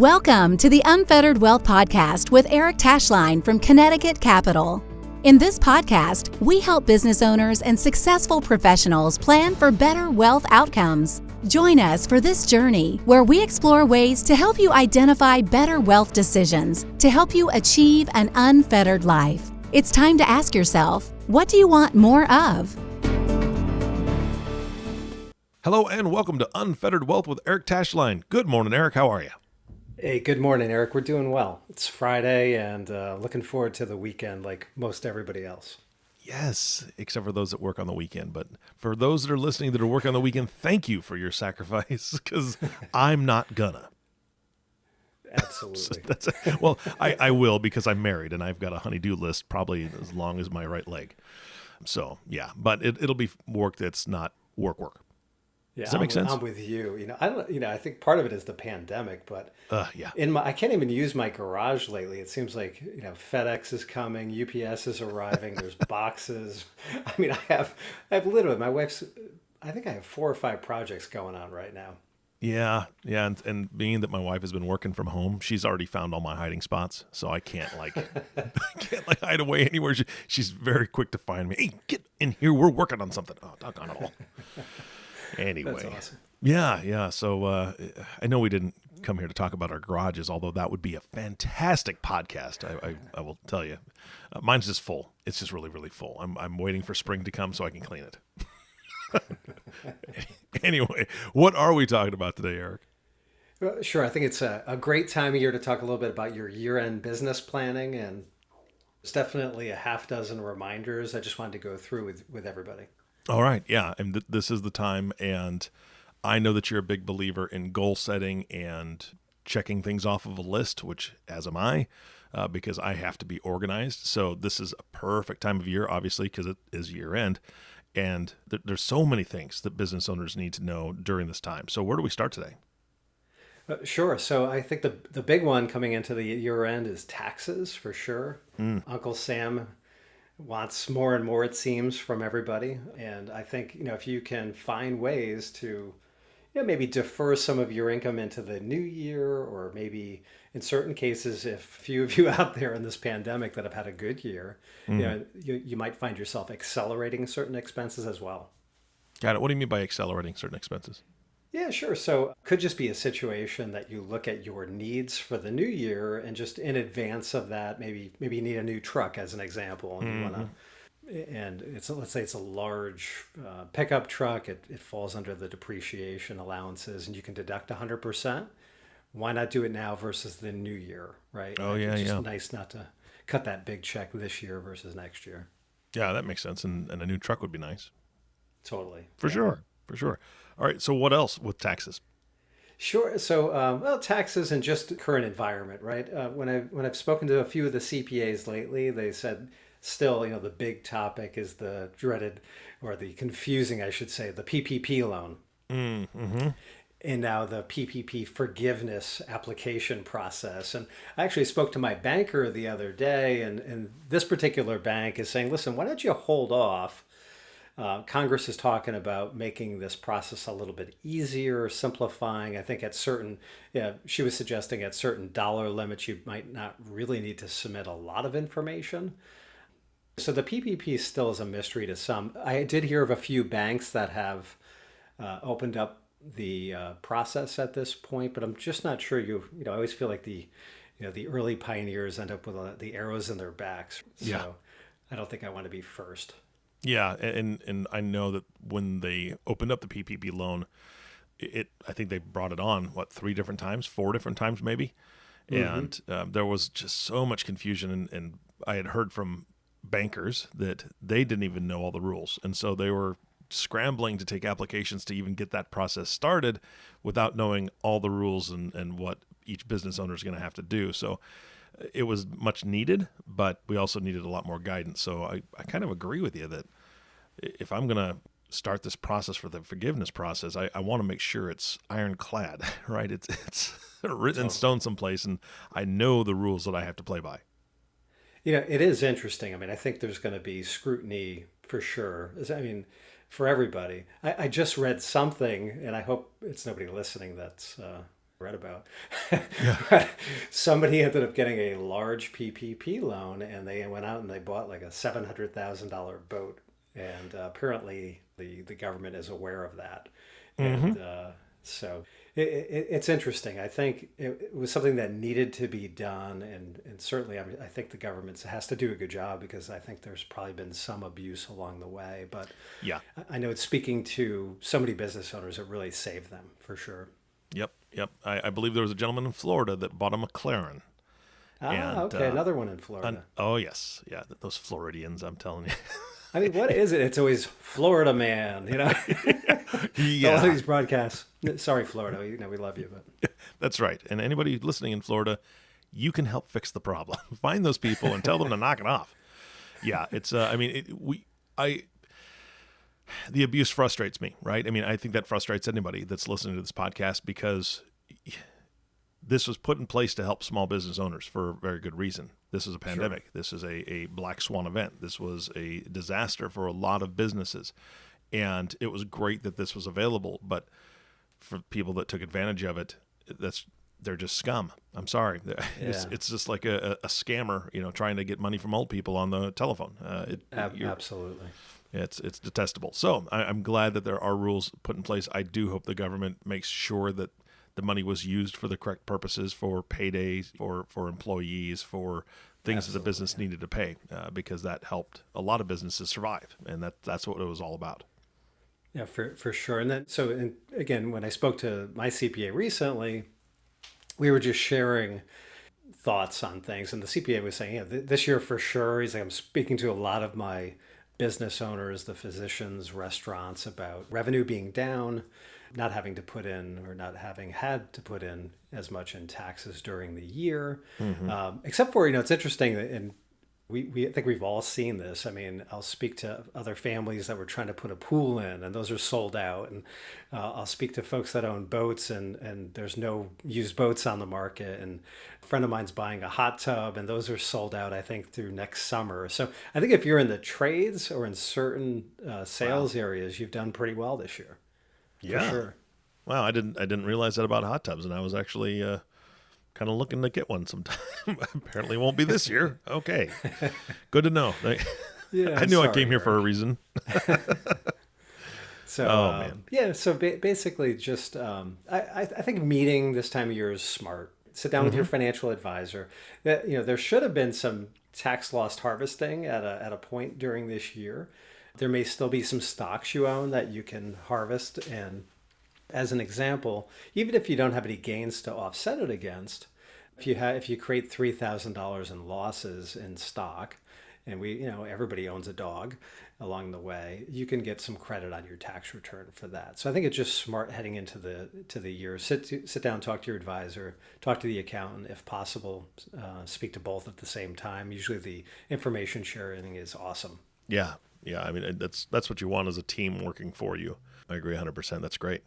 Welcome to the Unfettered Wealth Podcast with Eric Tashlein from Connecticut Capital. In this podcast, we help business owners and successful professionals plan for better wealth outcomes. Join us for this journey where we explore ways to help you identify better wealth decisions to help you achieve an unfettered life. It's time to ask yourself, what do you want more of? Hello and welcome to Unfettered Wealth with Eric Tashlein. Good morning, Eric. How are you? Hey, good morning, Eric. We're doing well. It's Friday and looking forward to the weekend like most everybody else. Yes, except for those that work on the weekend. But for those that are listening that are working on the weekend, thank you for your sacrifice because I'm not gonna. Absolutely. Well, I will because I'm married and I've got a honey-do list probably as long as my right leg. So, yeah, but it'll be work that's not work. Yeah, Does that make sense? I'm with you. I think part of it is the pandemic, but yeah. I can't even use my garage lately. It seems like, FedEx is coming, UPS is arriving, there's boxes. I mean, I have literally, I think I have 4 or 5 projects going on right now. Yeah, and being that my wife has been working from home, she's already found all my hiding spots, so I can't hide away anywhere. She's very quick to find me. Hey, get in here, we're working on something. Oh, doggone it all. Anyway, That's awesome. Yeah. So I know we didn't come here to talk about our garages, although that would be a fantastic podcast. I will tell you, mine's just full. It's just really, really full. I'm waiting for spring to come so I can clean it. Anyway, what are we talking about today, Eric? Well, sure. I think it's a great time of year to talk a little bit about your year-end business planning, and it's definitely a half dozen reminders I just wanted to go through with everybody. All right. Yeah. And this is the time. And I know that you're a big believer in goal setting and checking things off of a list, which as am I, because I have to be organized. So this is a perfect time of year, obviously, because it is year end. And there's so many things that business owners need to know during this time. So where do we start today? Sure. So I think the big one coming into the year end is taxes for sure. Uncle Sam wants more and more, it seems, from everybody. And I think, if you can find ways to, maybe defer some of your income into the new year, or maybe in certain cases, if a few of you out there in this pandemic that have had a good year, you might find yourself accelerating certain expenses as well. Got it. What do you mean by accelerating certain expenses? Yeah, sure. So it could just be a situation that you look at your needs for the new year and just in advance of that, maybe you need a new truck as an example, and you want to, and let's say it's a large pickup truck. It falls under the depreciation allowances, and you can deduct 100%. Why not do it now versus the new year, right? Oh, It's just nice not to cut that big check this year versus next year. Yeah, that makes sense. And a new truck would be nice. Totally. For sure. All right. So what else with taxes? Sure. So, taxes and just current environment, right? When I've spoken to a few of the CPAs lately, they said still, the big topic is the dreaded, or the confusing, I should say, the PPP loan. Mm-hmm. And now the PPP forgiveness application process. And I actually spoke to my banker the other day, and this particular bank is saying, listen, why don't you hold off? Congress is talking about making this process a little bit easier, simplifying. I think she was suggesting at certain dollar limits, you might not really need to submit a lot of information. So the PPP still is a mystery to some. I did hear of a few banks that have opened up the process at this point, but I'm just not sure. I always feel like the early pioneers end up with the arrows in their backs. So yeah. I don't think I want to be first. Yeah, and I know that when they opened up the PPP loan, I think they brought it on, 3 different times, 4 different times maybe, and there was just so much confusion, and I had heard from bankers that they didn't even know all the rules, and so they were scrambling to take applications to even get that process started without knowing all the rules and what each business owner is going to have to do. So it was much needed, but we also needed a lot more guidance. So I kind of agree with you that if I'm going to start this process for the forgiveness process, I want to make sure it's ironclad, right? It's written in stone someplace, and I know the rules that I have to play by. It is interesting. I mean, I think there's going to be scrutiny for sure. For everybody. I just read something, and I hope it's nobody listening that's read about. Yeah. Somebody ended up getting a large PPP loan, and they went out and they bought like a $700,000 boat. And apparently the government is aware of that. And so it's interesting. I think it was something that needed to be done. And certainly I think the government has to do a good job, because I think there's probably been some abuse along the way. But Yeah. I know it's speaking to so many business owners, it really saved them for sure. Yep. I believe there was a gentleman in Florida that bought a McLaren. Okay. Another one in Florida. Oh, yes. Yeah, those Floridians, I'm telling you. I mean, what is it? It's always Florida man, A lot of these broadcasts. Sorry, Florida. We love you, but That's right. And anybody listening in Florida, you can help fix the problem. Find those people and tell them to knock it off. Yeah, it's. The abuse frustrates me, right? I mean, I think that frustrates anybody that's listening to this podcast, because this was put in place to help small business owners for a very good reason. This is a pandemic. Sure. This is a black swan event. This was a disaster for a lot of businesses. And it was great that this was available. But for people that took advantage of it, they're just scum. I'm sorry. Yeah. It's just like a scammer, trying to get money from old people on the telephone. Absolutely. It's detestable. So I'm glad that there are rules put in place. I do hope the government makes sure that the money was used for the correct purposes, for paydays, for employees, for things that the business needed to pay, because that helped a lot of businesses survive, and that's what it was all about. Yeah, for sure. And then again, when I spoke to my CPA recently, we were just sharing thoughts on things, and the CPA was saying, this year for sure, he's like, I'm speaking to a lot of my business owners, the physicians, restaurants, about revenue being down, not having to put in, or not having had to put in as much in taxes during the year. Except for, it's interesting, and we I think we've all seen this. I mean, I'll speak to other families that were trying to put a pool in, and those are sold out. And I'll speak to folks that own boats, and there's no used boats on the market. And a friend of mine's buying a hot tub, and those are sold out, I think, through next summer. So I think if you're in the trades or in certain sales areas, you've done pretty well this year. Yeah. For sure. Wow, I didn't realize that about hot tubs, and I was actually kind of looking to get one sometime. Apparently, it won't be this year. Okay, good to know. Yeah, I knew sorry, I came here Eric. for a reason. So, man. Yeah. So basically, just I think meeting this time of year is smart. Sit down with your financial advisor. That there should have been some tax loss harvesting at a point during this year. There may still be some stocks you own that you can harvest. And as an example, even if you don't have any gains to offset it against, if you create $3,000 in losses in stock, and everybody owns a dog along the way, you can get some credit on your tax return for that. So I think it's just smart heading into the year. Sit down, talk to your advisor, talk to the accountant if possible. Speak to both at the same time. Usually the information sharing is awesome. Yeah. I mean, that's what you want as a team working for you. I agree 100%. That's great.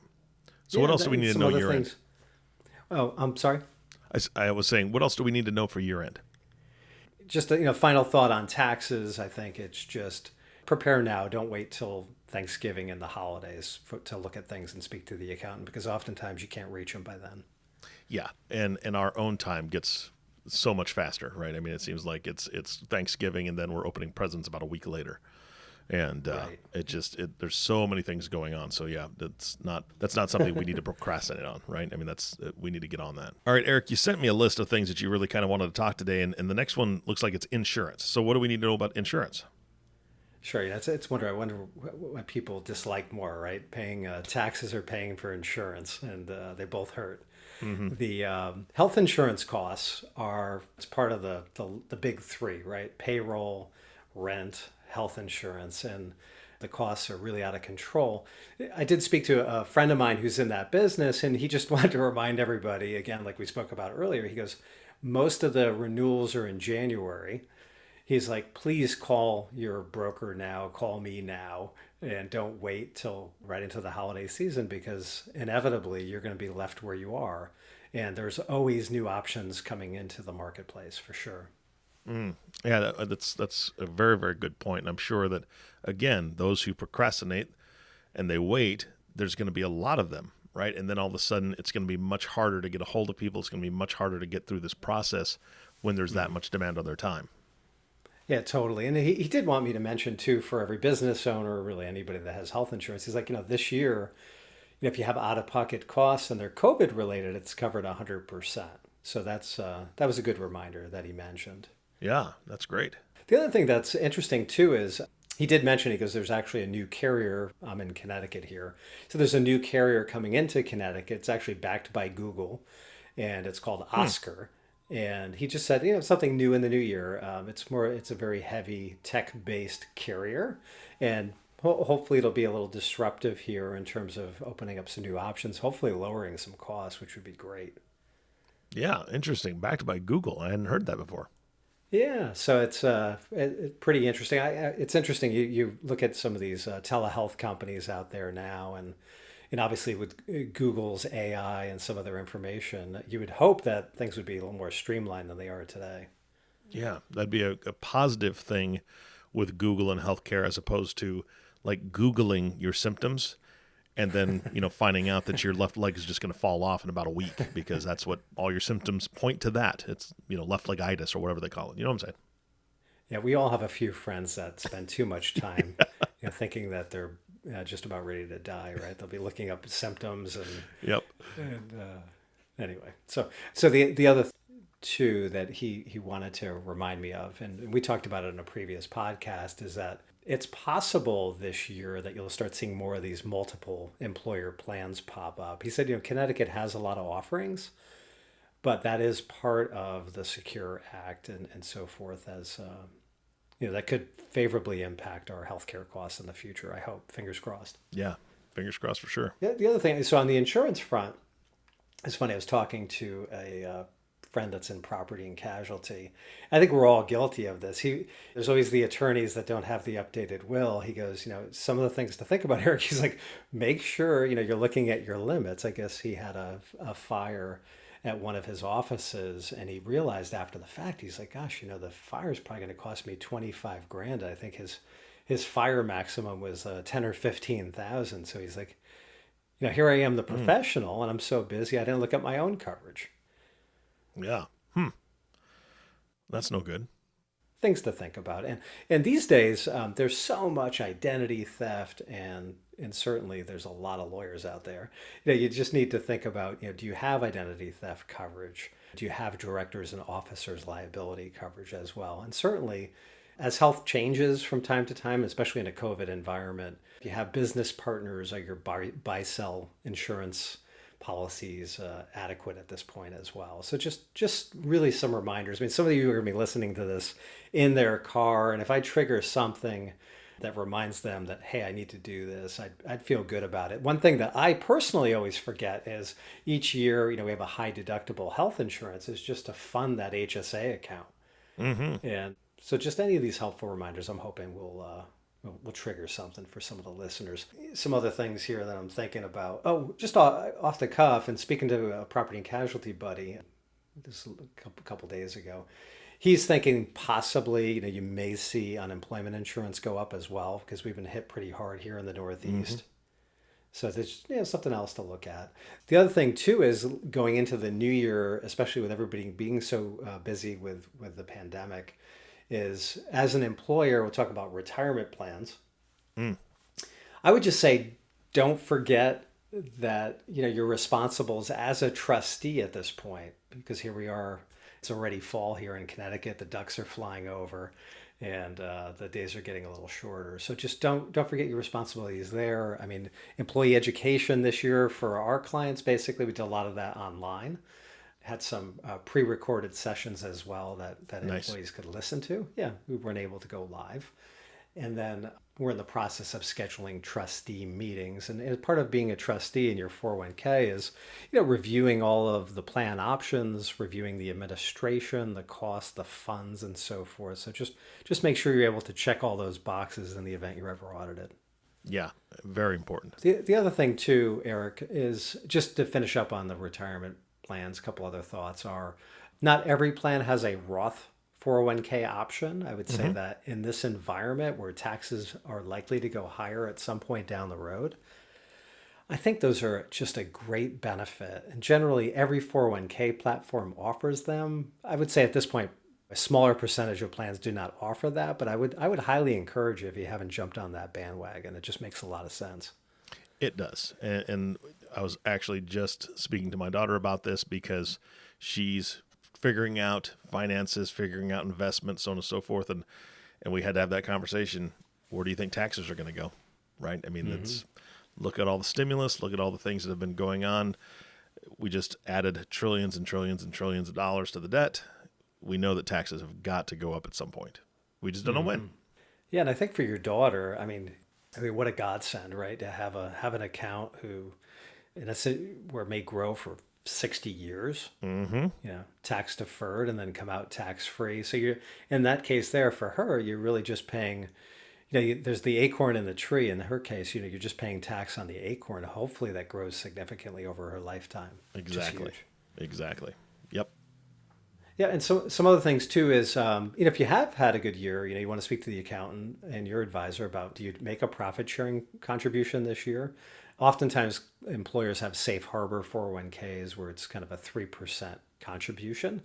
So what else do we need to know year end? Oh, I'm sorry. I was saying, what else do we need to know for year end? Just a final thought on taxes. I think it's just prepare now. Don't wait till Thanksgiving and the holidays to look at things and speak to the accountant, because oftentimes you can't reach them by then. Yeah, and our own time gets so much faster, right? I mean, it seems like it's Thanksgiving, and then we're opening presents about a week later. And Right. There's so many things going on. So yeah, that's not something we need to procrastinate on, right? I mean, we need to get on that. All right, Eric, you sent me a list of things that you really kind of wanted to talk today, and the next one looks like it's insurance. So what do we need to know about insurance? Sure, I wonder what people dislike more, right? Paying taxes or paying for insurance, and they both hurt. The health insurance costs it's part of the big three, right? Payroll, rent, health insurance, and the costs are really out of control. I did speak to a friend of mine who's in that business, and he just wanted to remind everybody, again, like we spoke about earlier, he goes, most of the renewals are in January. He's like, please call your broker now, call me now, and don't wait till right into the holiday season, because inevitably you're going to be left where you are. And there's always new options coming into the marketplace for sure. Yeah, that's a very, very good point. And I'm sure that, again, those who procrastinate and they wait, there's going to be a lot of them. right? And then all of a sudden it's going to be much harder to get a hold of people. It's going to be much harder to get through this process when there's that much demand on their time. Yeah, totally. And he did want me to mention too, for every business owner, really anybody that has health insurance, he's like, this year, if you have out-of-pocket costs and they're COVID related, it's covered 100%. So that was a good reminder that he mentioned. Yeah, that's great. The other thing that's interesting too is he did mention, he goes, there's actually a new carrier. I'm in Connecticut here. So there's a new carrier coming into Connecticut. It's actually backed by Google, and it's called Oscar. And he just said, something new in the new year. It's a very heavy tech-based carrier. And hopefully it'll be a little disruptive here in terms of opening up some new options, hopefully lowering some costs, which would be great. Yeah, interesting. Backed by Google. I hadn't heard that before. Yeah, so it's pretty interesting. It's interesting. You look at some of these telehealth companies out there now, and obviously with Google's AI and some of their information, you would hope that things would be a little more streamlined than they are today. Yeah, that'd be a positive thing with Google and healthcare, as opposed to like Googling your symptoms and then, finding out that your left leg is just going to fall off in about a week, because that's what all your symptoms point to that. It's, left legitis or whatever they call it. You know what I'm saying? Yeah, we all have a few friends that spend too much time thinking that they're just about ready to die, right? They'll be looking up symptoms and Yep. And anyway, so the other two that he wanted to remind me of, and we talked about it in a previous podcast, is that it's possible this year that you'll start seeing more of these multiple employer plans pop up. He said, Connecticut has a lot of offerings, but that is part of the Secure Act and so forth, as that could favorably impact our healthcare costs in the future. I hope, fingers crossed. Yeah, fingers crossed for sure. The other thing, so on the insurance front, it's funny, I was talking to a friend that's in property and casualty. I think we're all guilty of this. There's always the attorneys that don't have the updated will. He goes, some of the things to think about, Eric, he's like, make sure, you're looking at your limits. I guess he had a fire at one of his offices, and he realized after the fact, he's like, gosh, the fire is probably going to cost me $25,000. I think his fire maximum was 10 or 15,000. So he's like, here I am, the professional, and I'm so busy, I didn't look at my own coverage. Yeah. That's no good. Things to think about. And these days, there's so much identity theft, and certainly there's a lot of lawyers out there. You just need to think about, do you have identity theft coverage? Do you have directors and officers liability coverage as well? And certainly, as health changes from time to time, especially in a COVID environment, if you have business partners, are your buy-sell insurance policies adequate at this point as well? So just really some reminders. I mean, some of you are going to be listening to this in their car, and if I trigger something that reminds them that, hey, I need to do this, I'd feel good about it. One thing that I personally always forget is each year, we have a high deductible health insurance, is just to fund that HSA account. Mm-hmm. And so just any of these helpful reminders, I'm hoping will trigger something for some of the listeners. Some other things here that I'm thinking about. Oh, just off the cuff, and speaking to a property and casualty buddy, this a couple days ago, he's thinking possibly, you may see unemployment insurance go up as well, because we've been hit pretty hard here in the Northeast. Mm-hmm. So there's something else to look at. The other thing too is going into the new year, especially with everybody being so busy with the pandemic, is as an employer, we'll talk about retirement plans. I would just say, don't forget that, you're responsible as a trustee at this point, because here we are, it's already fall here in Connecticut, the ducks are flying over, and the days are getting a little shorter. So just don't forget your responsibilities there. I mean, employee education this year for our clients, basically, we did a lot of that online. Had some pre-recorded sessions as well that nice. Employees could listen to. Yeah, we weren't able to go live. And then we're in the process of scheduling trustee meetings. And as part of being a trustee in your 401k is, reviewing all of the plan options, reviewing the administration, the cost, the funds, and so forth. So just make sure you're able to check all those boxes in the event you're ever audited. Yeah, very important. The other thing too, Eric, is just to finish up on the retirement plans, a couple other thoughts are, not every plan has a Roth 401k option. I would say that in this environment where taxes are likely to go higher at some point down the road, I think those are just a great benefit. And generally, every 401k platform offers them. I would say at this point, a smaller percentage of plans do not offer that, but I would highly encourage you if you haven't jumped on that bandwagon. It just makes a lot of sense. It does. And I was actually just speaking to my daughter about this because she's figuring out finances, figuring out investments, so on and so forth. And we had to have that conversation. Where do you think taxes are going to go? Right? I mean, it's look at all the stimulus, look at all the things that have been going on. We just added trillions and trillions and trillions of dollars to the debt. We know that taxes have got to go up at some point. We just don't know when. Yeah, and I think for your daughter, what a godsend, right? To have an account where it may grow for 60 years, tax deferred, and then come out tax free. So you're in that case there for her, you're really just paying. There's the acorn in the tree. In her case, you're just paying tax on the acorn. Hopefully, that grows significantly over her lifetime. Exactly. Yep. Yeah, and so some other things too is, if you have had a good year, you want to speak to the accountant and your advisor about, do you make a profit sharing contribution this year? Oftentimes, employers have safe harbor 401ks where it's kind of a 3% contribution.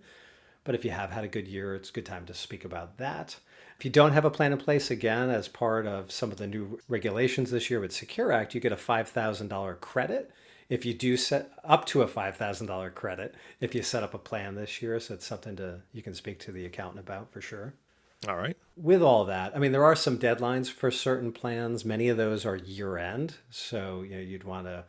But if you have had a good year, it's a good time to speak about that. If you don't have a plan in place, again, as part of some of the new regulations this year with Secure Act, you get a $5,000 credit. If you do set up to a $5,000 credit, if you set up a plan this year, so it's something you can speak to the accountant about for sure. All right. With all that, there are some deadlines for certain plans. Many of those are year end, so you'd want to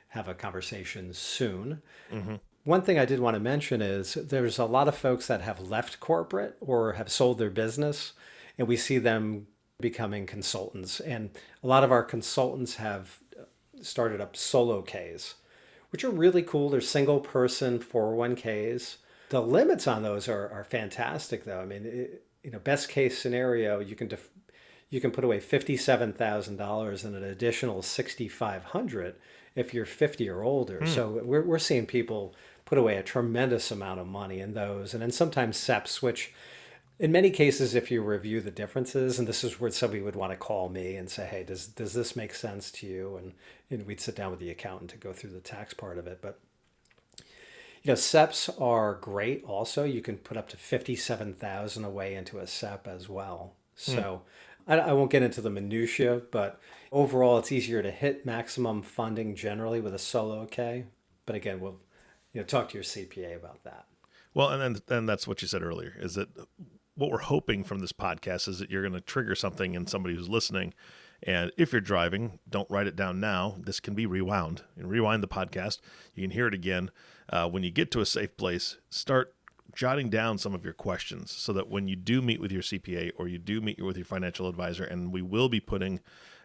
have a conversation soon. Mm-hmm. One thing I did want to mention is there's a lot of folks that have left corporate or have sold their business, and we see them becoming consultants. And a lot of our consultants have started up solo Ks, which are really cool. They're single person 401ks. The limits on those are fantastic, though. Best case scenario, you can put away $57,000 and an additional $6,500 if you're 50 or older. So we're seeing people put away a tremendous amount of money in those. And then sometimes SEPs, which in many cases, if you review the differences, and this is where somebody would want to call me and say, hey, does this make sense to you? And we'd sit down with the accountant to go through the tax part of it. But SEPs are great also. You can put up to $57,000 away into a SEP as well. So I won't get into the minutia, but overall, it's easier to hit maximum funding generally with a solo K. But again, we'll talk to your CPA about that. Well, and that's what you said earlier, is that what we're hoping from this podcast is that you're going to trigger something in somebody who's listening. And if you're driving, don't write it down now. This can be rewound. You can rewind the podcast. You can hear it again. When you get to a safe place, start jotting down some of your questions so that when you do meet with your CPA or you do meet with your financial advisor, and we will be putting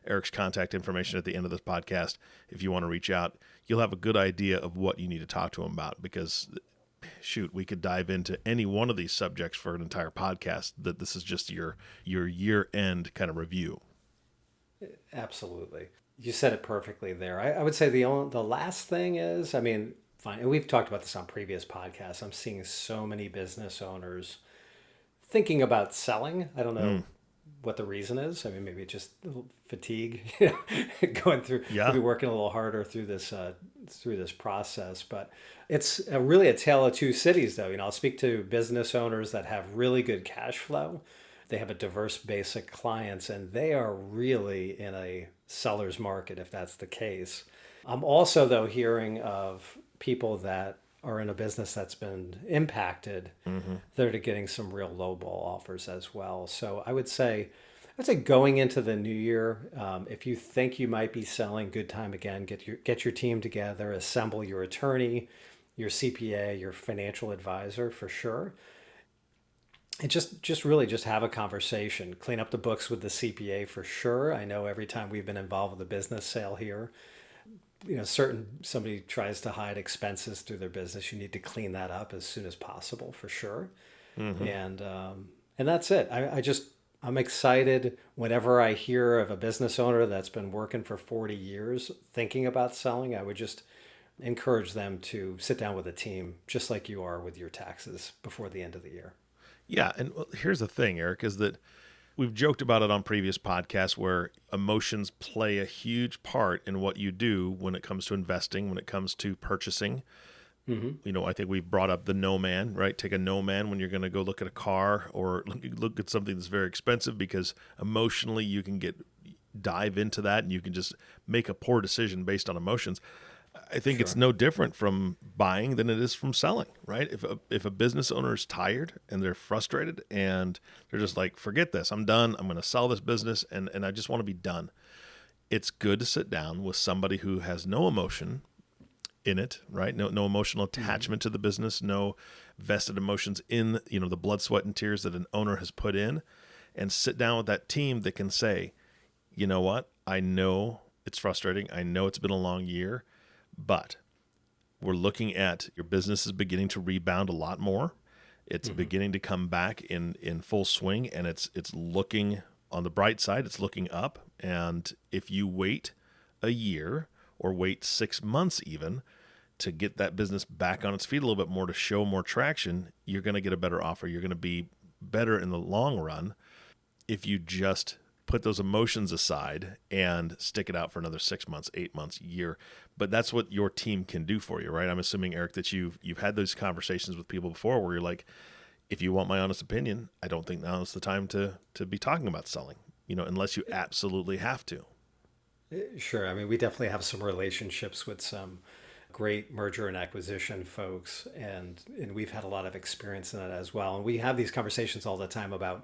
Eric's contact information at the end of this podcast, if you want to reach out, you'll have a good idea of what you need to talk to him about, because shoot, we could dive into any one of these subjects for an entire podcast. That this is just your year-end kind of review. Absolutely. You said it perfectly there. I would say the last thing is, fine, and we've talked about this on previous podcasts. I'm seeing so many business owners thinking about selling. I don't know what the reason is. Maybe it's just fatigue, going through, maybe working a little harder through this process. But it's really a tale of two cities, though. I'll speak to business owners that have really good cash flow. They have a diverse base of clients, and they are really in a seller's market if that's the case. I'm also, though, hearing of people that are in a business that's been impacted. They're getting some real lowball offers as well. So I would say going into the new year, if you think you might be selling, good time again, get your team together, assemble your attorney, your CPA, your financial advisor for sure. And just really have a conversation, clean up the books with the CPA for sure. I know every time we've been involved with a business sale here, somebody tries to hide expenses through their business. You need to clean that up as soon as possible for sure. And that's it. I'm excited whenever I hear of a business owner that's been working for 40 years thinking about selling. I would just encourage them to sit down with a team, just like you are with your taxes before the end of the year. Yeah. And here's the thing, Eric, is that We've joked about it on previous podcasts where emotions play a huge part in what you do when it comes to investing, when it comes to purchasing. I think we've brought up the no man, right? Take a no man when you're going to go look at a car or look at something that's very expensive, because emotionally you can dive into that and you can just make a poor decision based on emotions. I think it's no different from buying than it is from selling, right? If a business owner is tired and they're frustrated and they're just like, forget this, I'm done, I'm going to sell this business and I just want to be done. It's good to sit down with somebody who has no emotion in it, right? No emotional attachment to the business, no vested emotions in, the blood, sweat, and tears that an owner has put in, and sit down with that team that can say, you know what? I know it's frustrating. I know it's been a long year. But we're looking at your business is beginning to rebound a lot more. It's beginning to come back in full swing, and it's looking on the bright side. It's looking up. And if you wait a year or wait 6 months even to get that business back on its feet a little bit more, to show more traction, you're going to get a better offer. You're going to be better in the long run if you just put those emotions aside and stick it out for another 6 months, 8 months, year. But that's what your team can do for you, right? I'm assuming, Eric, that you've had those conversations with people before where you're like, if you want my honest opinion, I don't think now is the time to be talking about selling, unless you absolutely have to. Sure. I mean, we definitely have some relationships with some great merger and acquisition folks, and we've had a lot of experience in that as well. And we have these conversations all the time about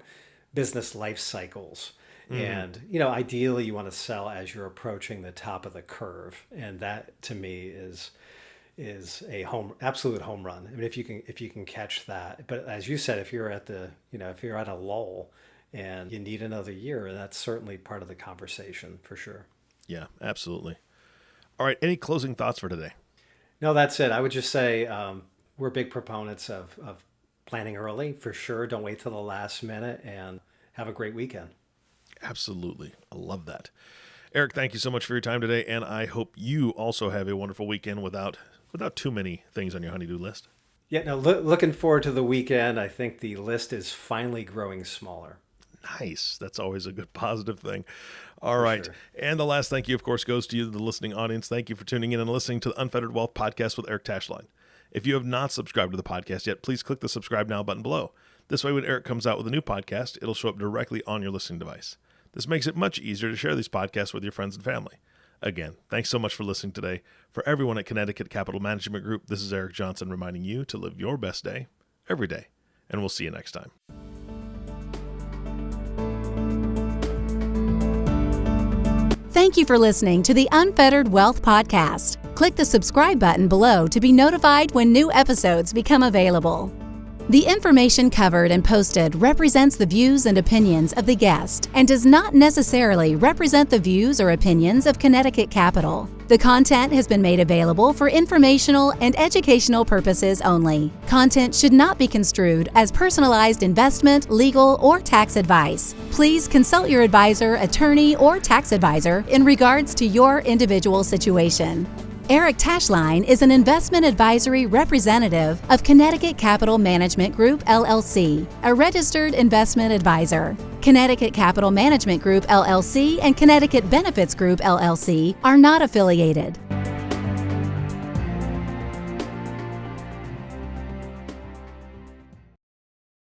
business life cycles. And, ideally you want to sell as you're approaching the top of the curve. And that to me is a absolute home run. I mean, if you can catch that. But as you said, if you're at if you're at a lull and you need another year, that's certainly part of the conversation for sure. Yeah, absolutely. All right. Any closing thoughts for today? No, that's it. I would just say we're big proponents of planning early for sure. Don't wait till the last minute, and have a great weekend. Absolutely. I love that. Eric, thank you so much for your time today, and I hope you also have a wonderful weekend without too many things on your honey-do list. Yeah, no, looking forward to the weekend. I think the list is finally growing smaller. Nice. That's always a good positive thing. All right. Sure. And the last thank you, of course, goes to you, the listening audience. Thank you for tuning in and listening to the Unfettered Wealth Podcast with Eric Tashlein. If you have not subscribed to the podcast yet, please click the subscribe now button below. This way, when Eric comes out with a new podcast, it'll show up directly on your listening device. This makes it much easier to share these podcasts with your friends and family. Again, thanks so much for listening today. For everyone at Connecticut Capital Management Group, this is Eric Johnson reminding you to live your best day every day. And we'll see you next time. Thank you for listening to the Unfettered Wealth Podcast. Click the subscribe button below to be notified when new episodes become available. The information covered and posted represents the views and opinions of the guest and does not necessarily represent the views or opinions of Connecticut Capital. The content has been made available for informational and educational purposes only. Content should not be construed as personalized investment, legal, or tax advice. Please consult your advisor, attorney, or tax advisor in regards to your individual situation. Eric Tashlein is an investment advisory representative of Connecticut Capital Management Group, LLC, a registered investment advisor. Connecticut Capital Management Group, LLC, and Connecticut Benefits Group, LLC are not affiliated.